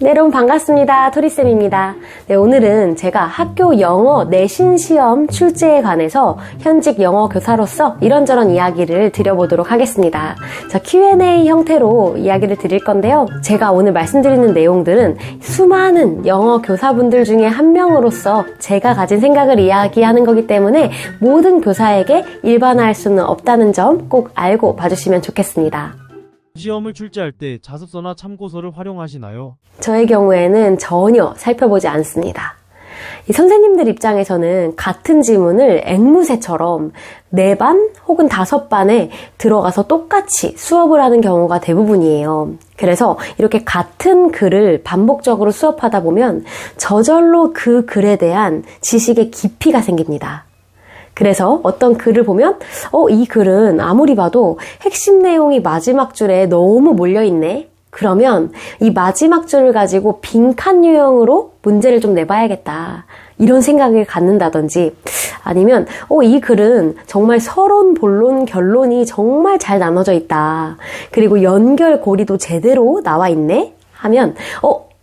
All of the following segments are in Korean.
네, 여러분 반갑습니다. 토리쌤입니다. 네, 오늘은 제가 학교 영어 내신 시험 출제에 관해서 현직 영어 교사로서 이런저런 이야기를 드려보도록 하겠습니다. 자, Q&A 형태로 이야기를 드릴 건데요. 제가 오늘 말씀드리는 내용들은 수많은 영어 교사분들 중에 한 명으로서 제가 가진 생각을 이야기하는 거기 때문에 모든 교사에게 일반화할 수는 없다는 점 꼭 알고 봐주시면 좋겠습니다. 시험을 출제할 때 자습서나 참고서를 활용하시나요? 저의 경우에는 전혀 살펴보지 않습니다. 이 선생님들 입장에서는 같은 지문을 앵무새처럼 4반 혹은 5반에 들어가서 똑같이 수업을 하는 경우가 대부분이에요. 그래서 이렇게 같은 글을 반복적으로 수업하다 보면 저절로 그 글에 대한 지식의 깊이가 생깁니다. 그래서 어떤 글을 보면 이 글은 아무리 봐도 핵심 내용이 마지막 줄에 너무 몰려있네. 그러면 이 마지막 줄을 가지고 빈칸 유형으로 문제를 좀 내봐야겠다. 이런 생각을 갖는다든지 아니면 이 글은 정말 서론, 본론, 결론이 정말 잘 나눠져 있다. 그리고 연결고리도 제대로 나와 있네. 하면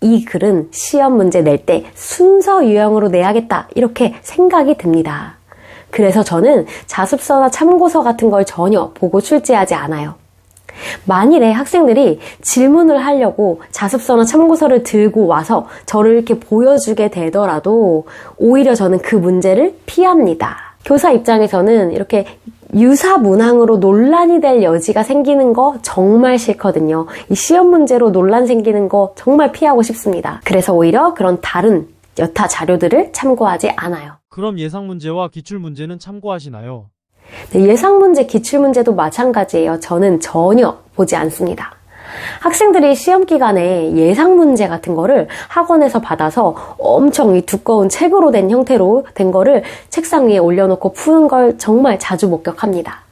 이 글은 시험 문제 낼 때 순서 유형으로 내야겠다. 이렇게 생각이 듭니다. 그래서 저는 자습서나 참고서 같은 걸 전혀 보고 출제하지 않아요. 만일에 학생들이 질문을 하려고 자습서나 참고서를 들고 와서 저를 이렇게 보여주게 되더라도 오히려 저는 그 문제를 피합니다. 교사 입장에서는 이렇게 유사 문항으로 논란이 될 여지가 생기는 거 정말 싫거든요. 이 시험 문제로 논란 생기는 거 정말 피하고 싶습니다. 그래서 오히려 그런 다른 여타 자료들을 참고하지 않아요. 그럼 예상 문제와 기출 문제는 참고하시나요? 네, 예상 문제, 기출 문제도 마찬가지예요. 저는 전혀 보지 않습니다. 학생들이 시험 기간에 예상 문제 같은 거를 학원에서 받아서 엄청 이 두꺼운 책으로 된 형태로 된 거를 책상 위에 올려놓고 푸는 걸 정말 자주 목격합니다.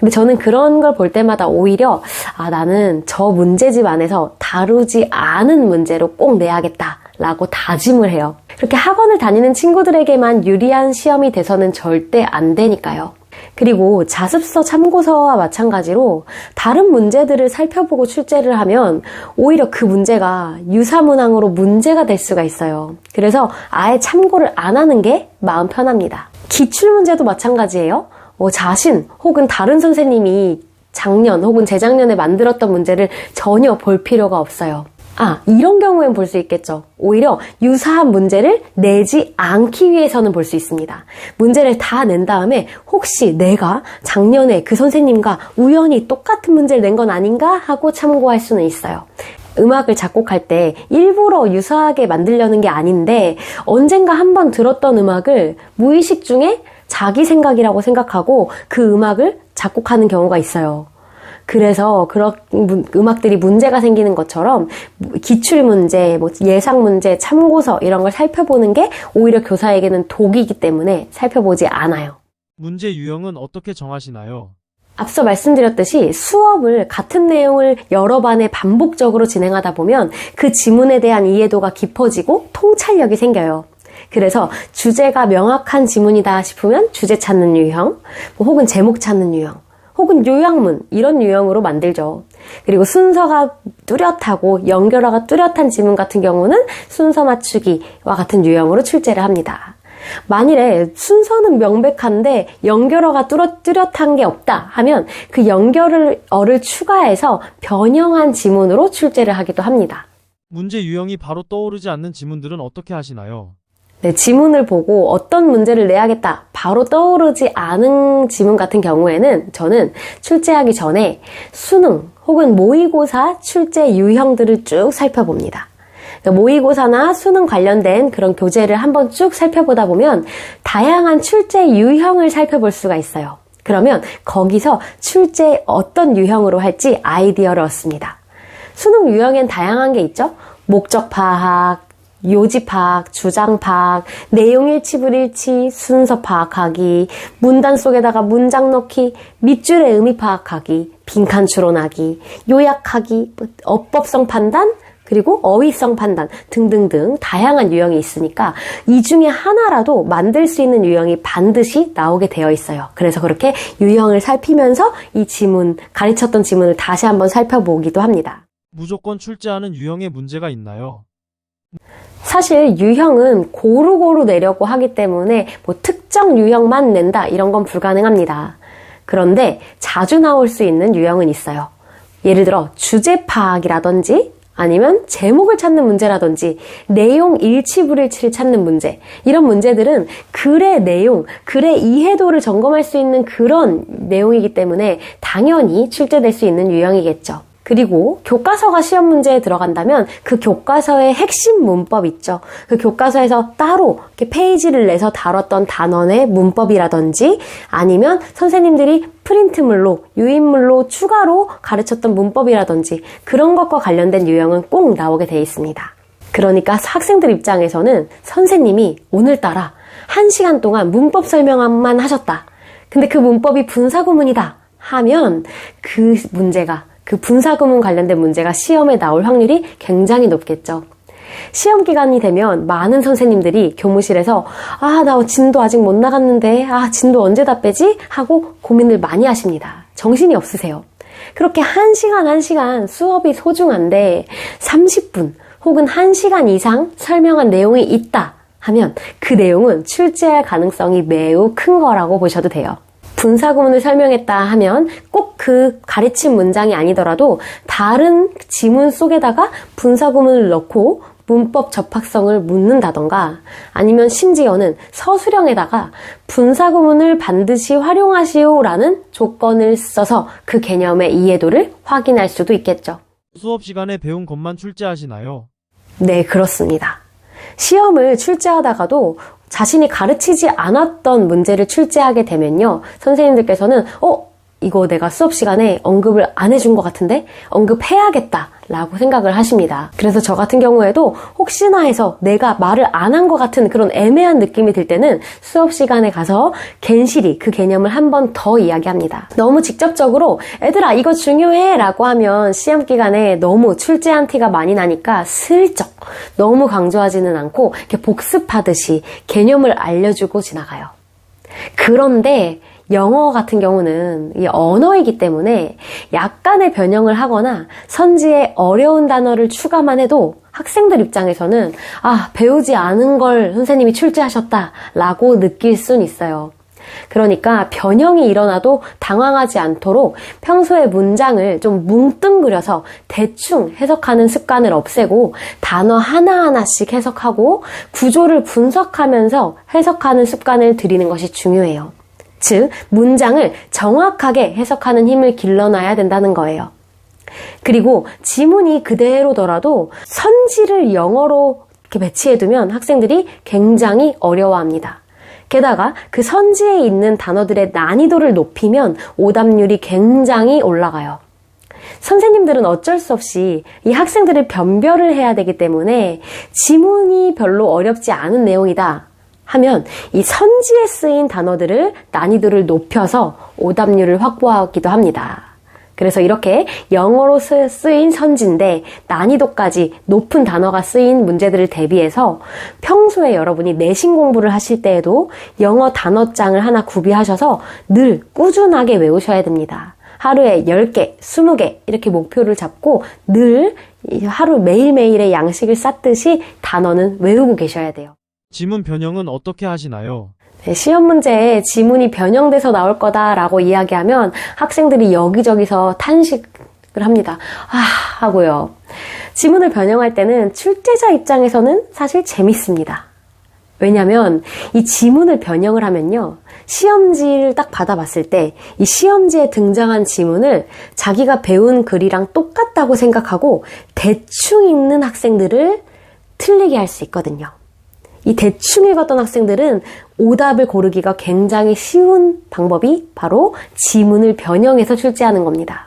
근데 저는 그런 걸 볼 때마다 오히려 나는 저 문제집 안에서 다루지 않은 문제로 꼭 내야겠다 라고 다짐을 해요. 그렇게 학원을 다니는 친구들에게만 유리한 시험이 돼서는 절대 안 되니까요. 그리고 자습서 참고서와 마찬가지로 다른 문제들을 살펴보고 출제를 하면 오히려 그 문제가 유사문항으로 문제가 될 수가 있어요. 그래서 아예 참고를 안 하는 게 마음 편합니다. 기출문제도 마찬가지예요. 자신 혹은 다른 선생님이 작년 혹은 재작년에 만들었던 문제를 전혀 볼 필요가 없어요. 이런 경우엔 볼 수 있겠죠. 오히려 유사한 문제를 내지 않기 위해서는 볼 수 있습니다. 문제를 다 낸 다음에 혹시 내가 작년에 그 선생님과 우연히 똑같은 문제를 낸 건 아닌가 하고 참고할 수는 있어요. 음악을 작곡할 때 일부러 유사하게 만들려는 게 아닌데 언젠가 한번 들었던 음악을 무의식 중에 자기 생각이라고 생각하고 그 음악을 작곡하는 경우가 있어요. 그래서 그런 음악들이 문제가 생기는 것처럼 기출문제, 예상문제, 참고서 이런 걸 살펴보는 게 오히려 교사에게는 독이기 때문에 살펴보지 않아요. 문제 유형은 어떻게 정하시나요? 앞서 말씀드렸듯이 수업을 같은 내용을 여러 반에 반복적으로 진행하다 보면 그 지문에 대한 이해도가 깊어지고 통찰력이 생겨요. 그래서 주제가 명확한 지문이다 싶으면 주제 찾는 유형, 혹은 제목 찾는 유형, 혹은 요약문 이런 유형으로 만들죠. 그리고 순서가 뚜렷하고 연결어가 뚜렷한 지문 같은 경우는 순서 맞추기와 같은 유형으로 출제를 합니다. 만일에 순서는 명백한데 연결어가 뚜렷한 게 없다 하면 그 연결어를 추가해서 변형한 지문으로 출제를 하기도 합니다. 문제 유형이 바로 떠오르지 않는 지문들은 어떻게 하시나요? 네, 지문을 보고 어떤 문제를 내야겠다 바로 떠오르지 않은 지문 같은 경우에는 저는 출제하기 전에 수능 혹은 모의고사 출제 유형들을 쭉 살펴봅니다. 그러니까 모의고사나 수능 관련된 그런 교재를 한번 쭉 살펴보다 보면 다양한 출제 유형을 살펴볼 수가 있어요. 그러면 거기서 출제 어떤 유형으로 할지 아이디어를 얻습니다. 수능 유형엔 다양한 게 있죠. 목적 파악, 요지 파악, 주장 파악, 내용 일치 불일치, 순서 파악하기, 문단 속에다가 문장 넣기, 밑줄의 의미 파악하기, 빈칸 추론하기, 요약하기, 어법성 판단, 그리고 어휘성 판단 등등등 다양한 유형이 있으니까 이 중에 하나라도 만들 수 있는 유형이 반드시 나오게 되어 있어요. 그래서 그렇게 유형을 살피면서 이 지문, 가르쳤던 지문을 다시 한번 살펴보기도 합니다. 무조건 출제하는 유형의 문제가 있나요? 사실 유형은 고루고루 내려고 하기 때문에 뭐 특정 유형만 낸다 이런 건 불가능합니다. 그런데 자주 나올 수 있는 유형은 있어요. 예를 들어 주제 파악이라든지 아니면 제목을 찾는 문제라든지 내용 일치불일치를 찾는 문제, 이런 문제들은 글의 내용, 글의 이해도를 점검할 수 있는 그런 내용이기 때문에 당연히 출제될 수 있는 유형이겠죠. 그리고 교과서가 시험 문제에 들어간다면 그 교과서의 핵심 문법 있죠. 그 교과서에서 따로 이렇게 페이지를 내서 다뤘던 단원의 문법이라든지 아니면 선생님들이 프린트물로, 유인물로 추가로 가르쳤던 문법이라든지 그런 것과 관련된 유형은 꼭 나오게 돼 있습니다. 그러니까 학생들 입장에서는 선생님이 오늘따라 1시간 동안 문법 설명만 하셨다. 근데 그 문법이 분사구문이다 하면 그 문제가, 그 분사구문 관련된 문제가 시험에 나올 확률이 굉장히 높겠죠. 시험 기간이 되면 많은 선생님들이 교무실에서 나 진도 아직 못 나갔는데 진도 언제 다 빼지? 하고 고민을 많이 하십니다. 정신이 없으세요. 그렇게 1시간 수업이 소중한데 30분 혹은 1시간 이상 설명한 내용이 있다 하면 그 내용은 출제할 가능성이 매우 큰 거라고 보셔도 돼요. 분사구문을 설명했다 하면 꼭 그 가르친 문장이 아니더라도 다른 지문 속에다가 분사구문을 넣고 문법 접학성을 묻는다던가 아니면 심지어는 서술형에다가 분사구문을 반드시 활용하시오라는 조건을 써서 그 개념의 이해도를 확인할 수도 있겠죠. 수업 시간에 배운 것만 출제하시나요? 네, 그렇습니다. 시험을 출제하다가도 자신이 가르치지 않았던 문제를 출제하게 되면요. 선생님들께서는 이거 내가 수업 시간에 언급을 안 해준 것 같은데 언급해야겠다 라고 생각을 하십니다. 그래서 저 같은 경우에도 혹시나 해서 내가 말을 안 한 것 같은 그런 애매한 느낌이 들 때는 수업 시간에 가서 괜시리 그 개념을 한 번 더 이야기합니다. 너무 직접적으로 애들아 이거 중요해 라고 하면 시험 기간에 너무 출제한 티가 많이 나니까 슬쩍 너무 강조하지는 않고 이렇게 복습하듯이 개념을 알려주고 지나가요. 그런데 영어 같은 경우는 이 언어이기 때문에 약간의 변형을 하거나 선지에 어려운 단어를 추가만 해도 학생들 입장에서는 배우지 않은 걸 선생님이 출제하셨다 라고 느낄 순 있어요. 그러니까 변형이 일어나도 당황하지 않도록 평소에 문장을 좀 뭉뚱그려서 대충 해석하는 습관을 없애고 단어 하나하나씩 해석하고 구조를 분석하면서 해석하는 습관을 들이는 것이 중요해요. 즉, 문장을 정확하게 해석하는 힘을 길러놔야 된다는 거예요. 그리고 지문이 그대로더라도 선지를 영어로 이렇게 배치해두면 학생들이 굉장히 어려워합니다. 게다가 그 선지에 있는 단어들의 난이도를 높이면 오답률이 굉장히 올라가요. 선생님들은 어쩔 수 없이 이 학생들을 변별을 해야 되기 때문에 지문이 별로 어렵지 않은 내용이다 하면 이 선지에 쓰인 단어들을 난이도를 높여서 오답률을 확보하기도 합니다. 그래서 이렇게 영어로 쓰인 선지인데 난이도까지 높은 단어가 쓰인 문제들을 대비해서 평소에 여러분이 내신 공부를 하실 때에도 영어 단어장을 하나 구비하셔서 늘 꾸준하게 외우셔야 됩니다. 하루에 10개, 20개 이렇게 목표를 잡고 늘 하루 매일매일의 양식을 쌓듯이 단어는 외우고 계셔야 돼요. 지문 변형은 어떻게 하시나요? 네, 시험 문제에 지문이 변형돼서 나올 거다라고 이야기하면 학생들이 여기저기서 탄식을 합니다. 하고요. 지문을 변형할 때는 출제자 입장에서는 사실 재밌습니다. 왜냐하면 이 지문을 변형을 하면요. 시험지를 딱 받아봤을 때 이 시험지에 등장한 지문을 자기가 배운 글이랑 똑같다고 생각하고 대충 읽는 학생들을 틀리게 할 수 있거든요. 이 대충 읽었던 학생들은 오답을 고르기가 굉장히 쉬운 방법이 바로 지문을 변형해서 출제하는 겁니다.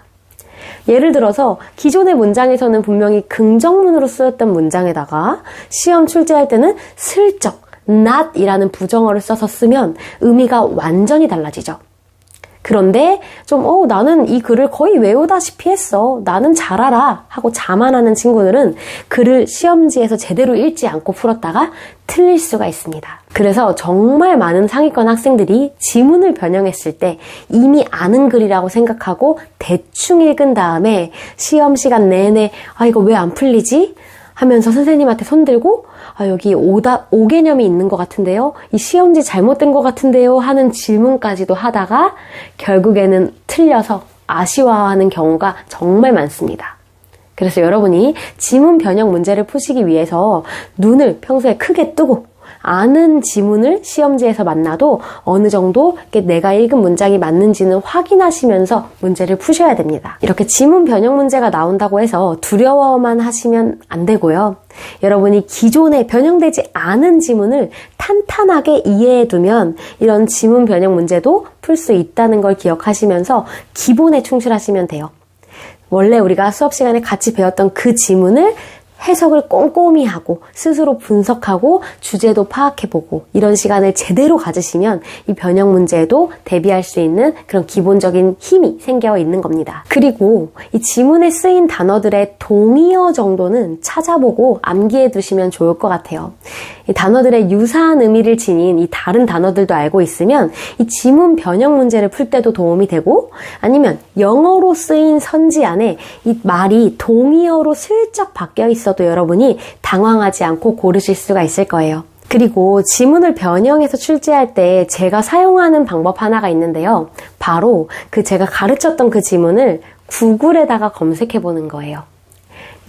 예를 들어서 기존의 문장에서는 분명히 긍정문으로 쓰였던 문장에다가 시험 출제할 때는 슬쩍 not 이라는 부정어를 써서 쓰면 의미가 완전히 달라지죠. 그런데 좀 나는 이 글을 거의 외우다시피 했어. 나는 잘 알아. 하고 자만하는 친구들은 글을 시험지에서 제대로 읽지 않고 풀었다가 틀릴 수가 있습니다. 그래서 정말 많은 상위권 학생들이 지문을 변형했을 때 이미 아는 글이라고 생각하고 대충 읽은 다음에 시험 시간 내내 이거 왜 안 풀리지? 하면서 선생님한테 손들고 여기 오 개념이 있는 것 같은데요. 이 시험지 잘못된 것 같은데요. 하는 질문까지도 하다가 결국에는 틀려서 아쉬워하는 경우가 정말 많습니다. 그래서 여러분이 지문 변형 문제를 푸시기 위해서 눈을 평소에 크게 뜨고 아는 지문을 시험지에서 만나도 어느 정도 내가 읽은 문장이 맞는지는 확인하시면서 문제를 푸셔야 됩니다. 이렇게 지문 변형 문제가 나온다고 해서 두려워만 하시면 안 되고요. 여러분이 기존에 변형되지 않은 지문을 탄탄하게 이해해두면 이런 지문 변형 문제도 풀 수 있다는 걸 기억하시면서 기본에 충실하시면 돼요. 원래 우리가 수업 시간에 같이 배웠던 그 지문을 해석을 꼼꼼히 하고 스스로 분석하고 주제도 파악해보고 이런 시간을 제대로 가지시면 이 변형 문제에도 대비할 수 있는 그런 기본적인 힘이 생겨 있는 겁니다. 그리고 이 지문에 쓰인 단어들의 동의어 정도는 찾아보고 암기해 두시면 좋을 것 같아요. 이 단어들의 유사한 의미를 지닌 이 다른 단어들도 알고 있으면 이 지문 변형 문제를 풀 때도 도움이 되고 아니면 영어로 쓰인 선지 안에 이 말이 동의어로 슬쩍 바뀌어 있어도 여러분이 당황하지 않고 고르실 수가 있을 거예요. 그리고 지문을 변형해서 출제할 때 제가 사용하는 방법 하나가 있는데요. 바로 제가 가르쳤던 그 지문을 구글에다가 검색해 보는 거예요.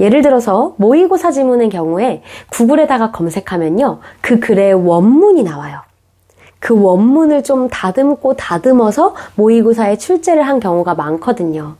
예를 들어서 모의고사 지문의 경우에 구글에다가 검색하면요. 그 글의 원문이 나와요. 그 원문을 좀 다듬고 다듬어서 모의고사에 출제를 한 경우가 많거든요.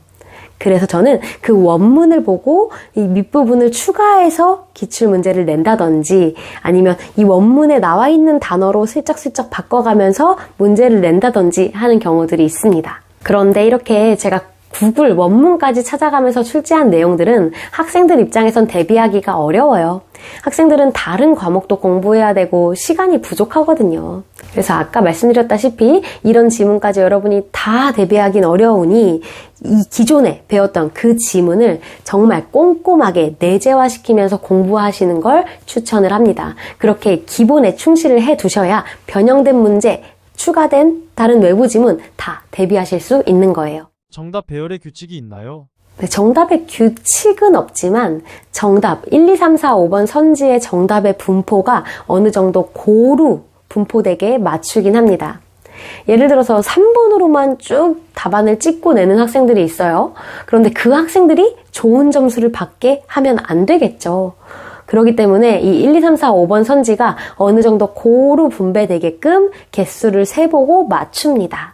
그래서 저는 그 원문을 보고 이 밑부분을 추가해서 기출문제를 낸다든지 아니면 이 원문에 나와 있는 단어로 슬쩍슬쩍 바꿔가면서 문제를 낸다든지 하는 경우들이 있습니다. 그런데 이렇게 제가 구글 원문까지 찾아가면서 출제한 내용들은 학생들 입장에선 대비하기가 어려워요. 학생들은 다른 과목도 공부해야 되고 시간이 부족하거든요. 그래서 아까 말씀드렸다시피 이런 지문까지 여러분이 다 대비하긴 어려우니 이 기존에 배웠던 그 지문을 정말 꼼꼼하게 내재화시키면서 공부하시는 걸 추천을 합니다. 그렇게 기본에 충실을 해 두셔야 변형된 문제, 추가된 다른 외부 지문 다 대비하실 수 있는 거예요. 정답 배열의 규칙이 있나요? 네, 정답의 규칙은 없지만 정답 1, 2, 3, 4, 5번 선지의 정답의 분포가 어느 정도 고루 분포되게 맞추긴 합니다. 예를 들어서 3번으로만 쭉 답안을 찍고 내는 학생들이 있어요. 그런데 그 학생들이 좋은 점수를 받게 하면 안 되겠죠. 그렇기 때문에 이 1, 2, 3, 4, 5번 선지가 어느 정도 고루 분배되게끔 개수를 세보고 맞춥니다.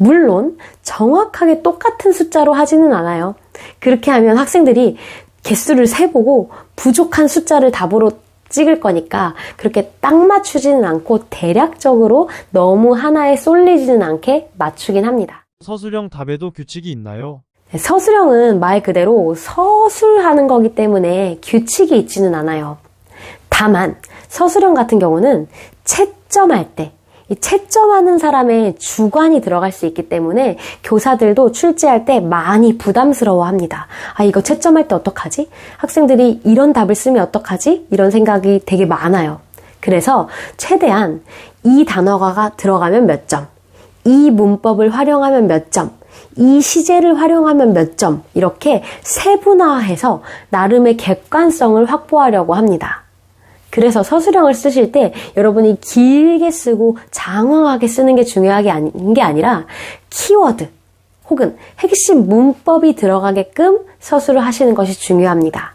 물론 정확하게 똑같은 숫자로 하지는 않아요. 그렇게 하면 학생들이 개수를 세보고 부족한 숫자를 답으로 찍을 거니까 그렇게 딱 맞추지는 않고 대략적으로 너무 하나에 쏠리지는 않게 맞추긴 합니다. 서술형 답에도 규칙이 있나요? 서술형은 말 그대로 서술하는 거기 때문에 규칙이 있지는 않아요. 다만 서술형 같은 경우는 채점할 때 이 채점하는 사람의 주관이 들어갈 수 있기 때문에 교사들도 출제할 때 많이 부담스러워합니다. 이거 채점할 때 어떡하지? 학생들이 이런 답을 쓰면 어떡하지? 이런 생각이 되게 많아요. 그래서 최대한 이 단어가 들어가면 몇 점, 이 문법을 활용하면 몇 점, 이 시제를 활용하면 몇 점 이렇게 세분화해서 나름의 객관성을 확보하려고 합니다. 그래서 서술형을 쓰실 때 여러분이 길게 쓰고 장황하게 쓰는 게 중요한 게 아니라 키워드 혹은 핵심 문법이 들어가게끔 서술을 하시는 것이 중요합니다.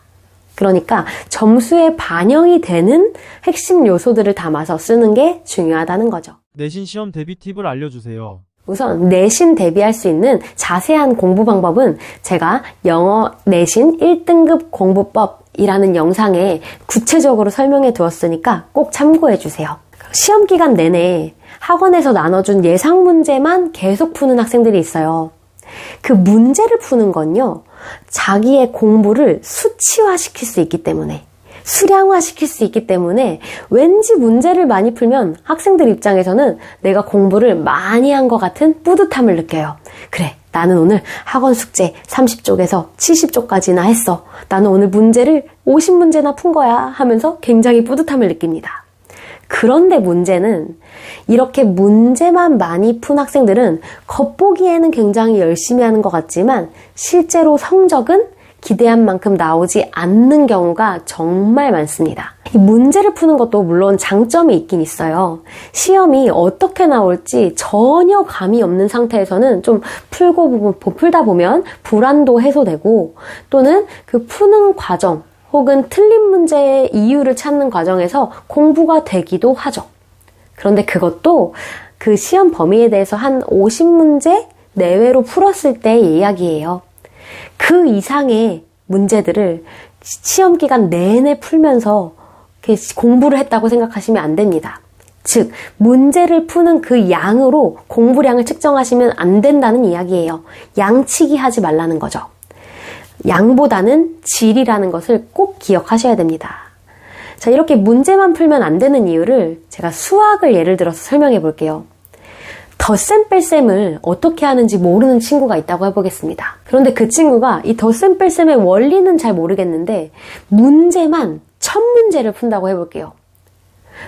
그러니까 점수에 반영이 되는 핵심 요소들을 담아서 쓰는 게 중요하다는 거죠. 내신 시험 대비 팁을 알려주세요. 우선 내신 대비할 수 있는 자세한 공부 방법은 제가 영어 내신 1등급 공부법 이라는 영상에 구체적으로 설명해 두었으니까 꼭 참고해 주세요. 시험 기간 내내 학원에서 나눠준 예상 문제만 계속 푸는 학생들이 있어요. 그 문제를 푸는 건요, 자기의 공부를 수치화시킬 수 있기 때문에, 수량화시킬 수 있기 때문에 왠지 문제를 많이 풀면 학생들 입장에서는 내가 공부를 많이 한 것 같은 뿌듯함을 느껴요. 그래, 나는 오늘 학원 숙제 30쪽에서 70쪽까지나 했어. 나는 오늘 문제를 50문제나 푼 거야 하면서 굉장히 뿌듯함을 느낍니다. 그런데 문제는 이렇게 문제만 많이 푼 학생들은 겉보기에는 굉장히 열심히 하는 것 같지만 실제로 성적은 기대한 만큼 나오지 않는 경우가 정말 많습니다. 이 문제를 푸는 것도 물론 장점이 있긴 있어요. 시험이 어떻게 나올지 전혀 감이 없는 상태에서는 좀 풀다 보면 불안도 해소되고, 또는 그 푸는 과정 혹은 틀린 문제의 이유를 찾는 과정에서 공부가 되기도 하죠. 그런데 그것도 그 시험 범위에 대해서 한 50문제 내외로 풀었을 때의 이야기예요. 그 이상의 문제들을 시험 기간 내내 풀면서 공부를 했다고 생각하시면 안 됩니다. 즉, 문제를 푸는 그 양으로 공부량을 측정하시면 안 된다는 이야기예요. 양치기 하지 말라는 거죠. 양보다는 질이라는 것을 꼭 기억하셔야 됩니다. 자, 이렇게 문제만 풀면 안 되는 이유를 제가 수학을 예를 들어서 설명해 볼게요. 덧셈 뺄셈을 어떻게 하는지 모르는 친구가 있다고 해보겠습니다. 그런데 그 친구가 이 덧셈 뺄셈의 원리는 잘 모르겠는데 문제만 1000문제를 푼다고 해볼게요.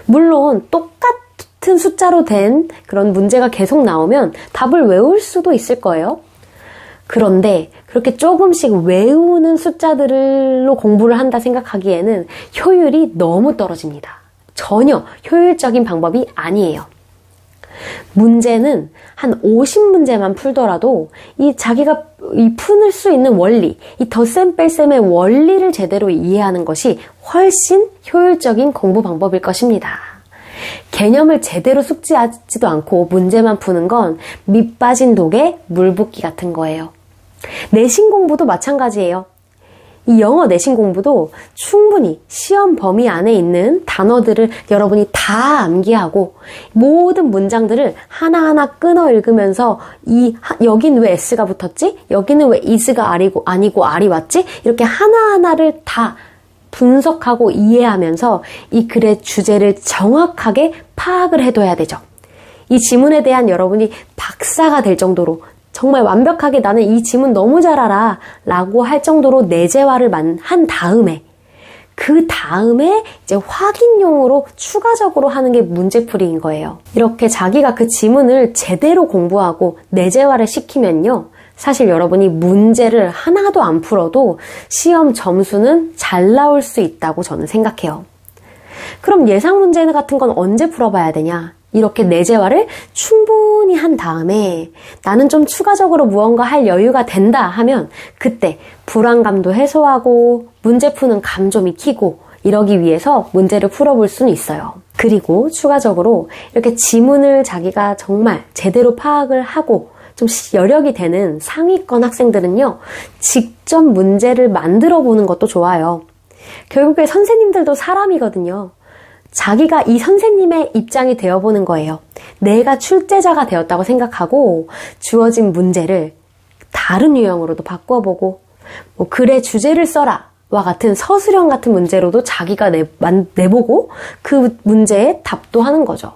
물론 똑같은 숫자로 된 그런 문제가 계속 나오면 답을 외울 수도 있을 거예요. 그런데 그렇게 조금씩 외우는 숫자들로 공부를 한다 생각하기에는 효율이 너무 떨어집니다. 전혀 효율적인 방법이 아니에요. 문제는 한 50문제만 풀더라도 자기가 풀 수 있는 원리, 이 덧셈 뺄셈의 원리를 제대로 이해하는 것이 훨씬 효율적인 공부 방법일 것입니다. 개념을 제대로 숙지하지도 않고 문제만 푸는 건 밑 빠진 독에 물 붓기 같은 거예요. 내신 공부도 마찬가지예요. 이 영어 내신 공부도 충분히 시험 범위 안에 있는 단어들을 여러분이 다 암기하고 모든 문장들을 하나하나 끊어 읽으면서 여긴 왜 S가 붙었지? 여기는 왜 is가 아니고 R이 왔지? 이렇게 하나하나를 다 분석하고 이해하면서 이 글의 주제를 정확하게 파악을 해둬야 되죠. 이 지문에 대한 여러분이 박사가 될 정도로 정말 완벽하게 나는 이 지문 너무 잘 알아 라고 할 정도로 내재화를 한 다음에 그 다음에 이제 확인용으로 추가적으로 하는 게 문제풀이인 거예요. 이렇게 자기가 그 지문을 제대로 공부하고 내재화를 시키면요. 사실 여러분이 문제를 하나도 안 풀어도 시험 점수는 잘 나올 수 있다고 저는 생각해요. 그럼 예상 문제 같은 건 언제 풀어봐야 되냐? 이렇게 내재화를 충분히 한 다음에 나는 좀 추가적으로 무언가 할 여유가 된다 하면 그때 불안감도 해소하고 문제 푸는 감 좀 익히고 이러기 위해서 문제를 풀어볼 수는 있어요. 그리고 추가적으로 이렇게 지문을 자기가 정말 제대로 파악을 하고 좀 여력이 되는 상위권 학생들은요, 직접 문제를 만들어 보는 것도 좋아요. 결국에 선생님들도 사람이거든요. 자기가 이 선생님의 입장이 되어보는 거예요. 내가 출제자가 되었다고 생각하고 주어진 문제를 다른 유형으로도 바꿔보고 글의 주제를 써라 와 같은 서술형 같은 문제로도 자기가 내보고 그 문제에 답도 하는 거죠.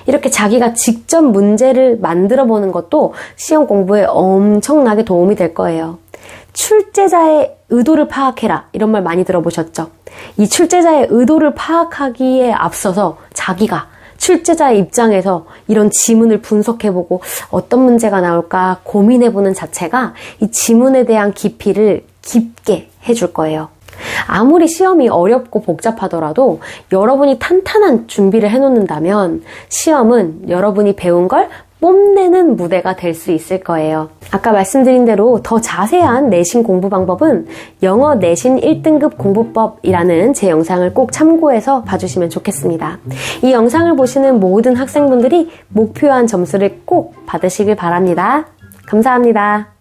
이렇게 자기가 직접 문제를 만들어 보는 것도 시험 공부에 엄청나게 도움이 될 거예요. 출제자의 의도를 파악해라 이런 말 많이 들어보셨죠? 이 출제자의 의도를 파악하기에 앞서서 자기가 출제자의 입장에서 이런 지문을 분석해보고 어떤 문제가 나올까 고민해보는 자체가 이 지문에 대한 깊이를 깊게 해줄 거예요. 아무리 시험이 어렵고 복잡하더라도 여러분이 탄탄한 준비를 해놓는다면 시험은 여러분이 배운 걸 뽐내는 무대가 될 수 있을 거예요. 아까 말씀드린 대로 더 자세한 내신 공부 방법은 영어 내신 1등급 공부법이라는 제 영상을 꼭 참고해서 봐주시면 좋겠습니다. 이 영상을 보시는 모든 학생분들이 목표한 점수를 꼭 받으시길 바랍니다. 감사합니다.